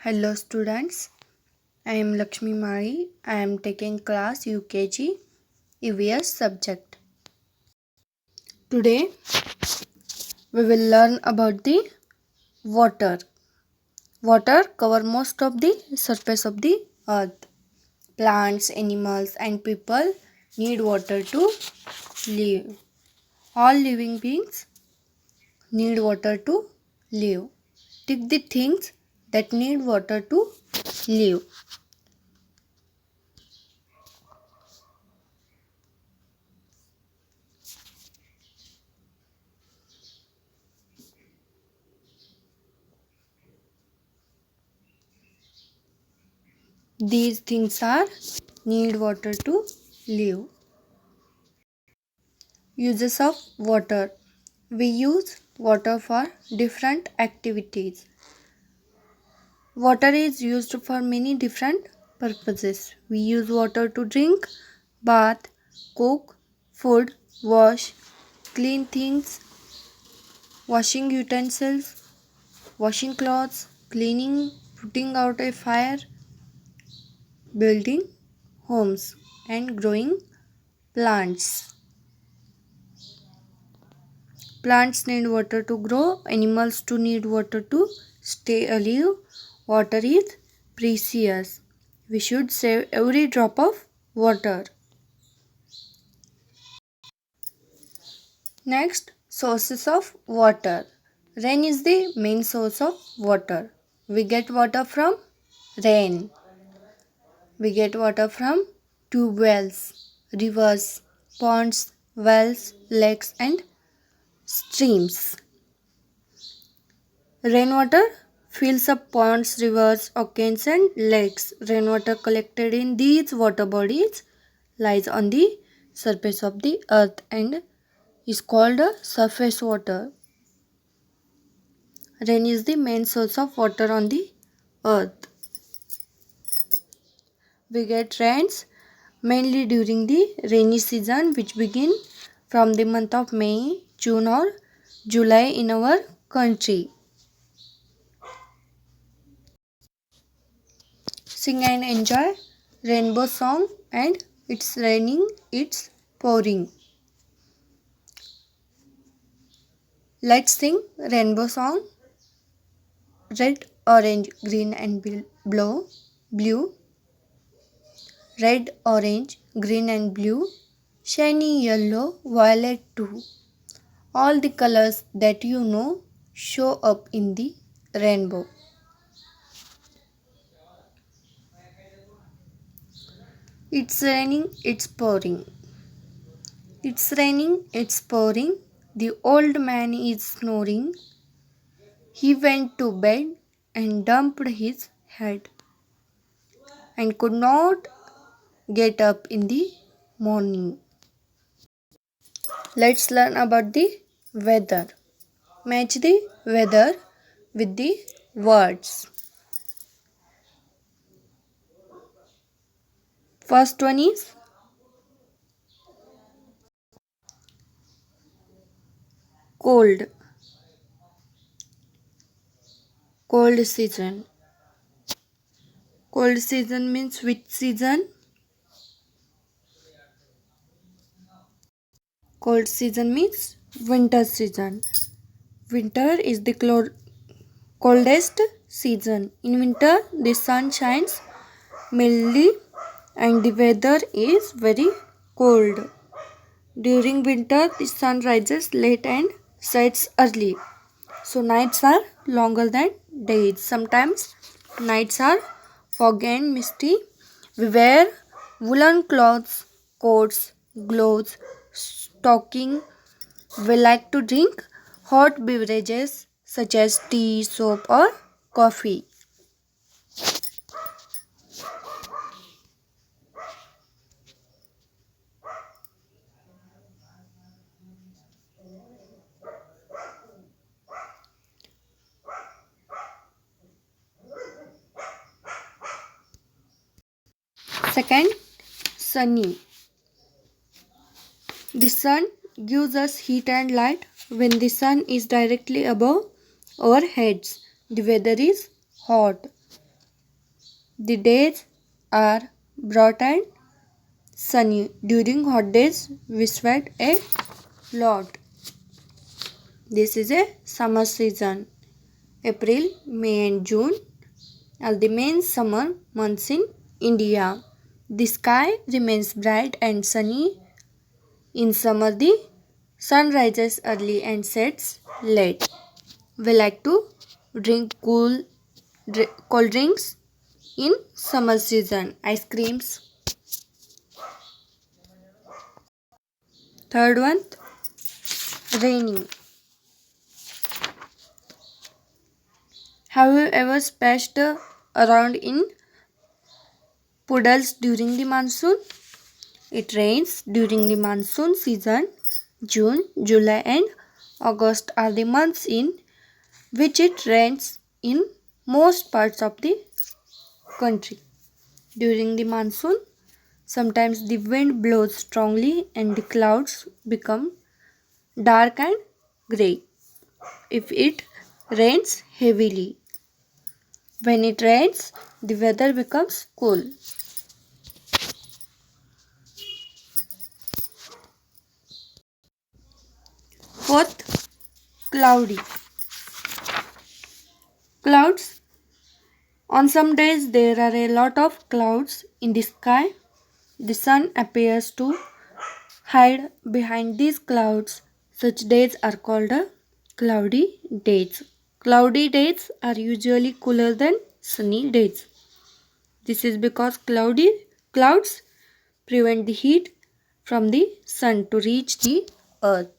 Hello students, I am Lakshmi Mari. I am taking class UKG EVS subject. Today we will learn about the water. Water covers most of the surface of the earth. Plants, animals and people need water to live. All living beings need water to live. Take the things that need water to live. These things are need water to live. Uses of water. We use water for different activities. Water is used for many different purposes. We use water to drink, bath, cook, food, wash, clean things, washing utensils, washing clothes, cleaning, putting out a fire, building homes, and growing plants. Plants need water to grow, animals too need water to stay alive. Water is precious. We should save every drop of water. Next, sources of water. Rain is the main source of water. We get water from rain. We get water from tube wells, rivers, ponds, wells, lakes and streams. Rainwater fills up ponds, rivers, oceans and lakes. Rainwater collected in these water bodies lies on the surface of the earth and is called surface water. Rain is the main source of water on the earth. We get rains mainly during the rainy season, which begin from the month of May, June or July in our country. Sing and enjoy rainbow song and it's raining, it's pouring. Let's sing rainbow song. Red, orange, green and blue. Red, orange, green and blue. Shiny yellow, violet too. All the colors that you know show up in the rainbow. It's raining, it's pouring. It's raining, it's pouring. The old man is snoring. He went to bed and dumped his head and could not get up in the morning. Let's learn about the weather. Match the weather with the words. First one is cold. Cold season. Cold season means which season? Cold season means winter season. Winter is the coldest season. In winter, the sun shines mildly and the weather is very cold. During winter, the sun rises late and sets early. So nights are longer than days. Sometimes nights are foggy and misty. We wear woolen clothes, coats, gloves, stocking. We like to drink hot beverages such as tea, soap or coffee. Second, sunny. The sun gives us heat and light. When the sun is directly above our heads, the weather is hot. The days are bright and sunny. During hot days, we sweat a lot. This is a summer season. April, May and June are the main summer months in India. The sky remains bright and sunny. In summer, the sun rises early and sets late. We like to drink cold drinks in summer season. Ice creams. Third one, raining. Have you ever splashed around in puddles during the monsoon? It rains during the monsoon season. June, July and August are the months in which it rains in most parts of the country. During the monsoon, sometimes the wind blows strongly and the clouds become dark and grey if it rains heavily. When it rains, the weather becomes cool. Fourth, cloudy. Clouds. On some days there are a lot of clouds in the sky. The sun appears to hide behind these clouds. Such days are called cloudy days. Cloudy days are usually cooler than sunny days. This is because clouds prevent the heat from the sun to reach the earth.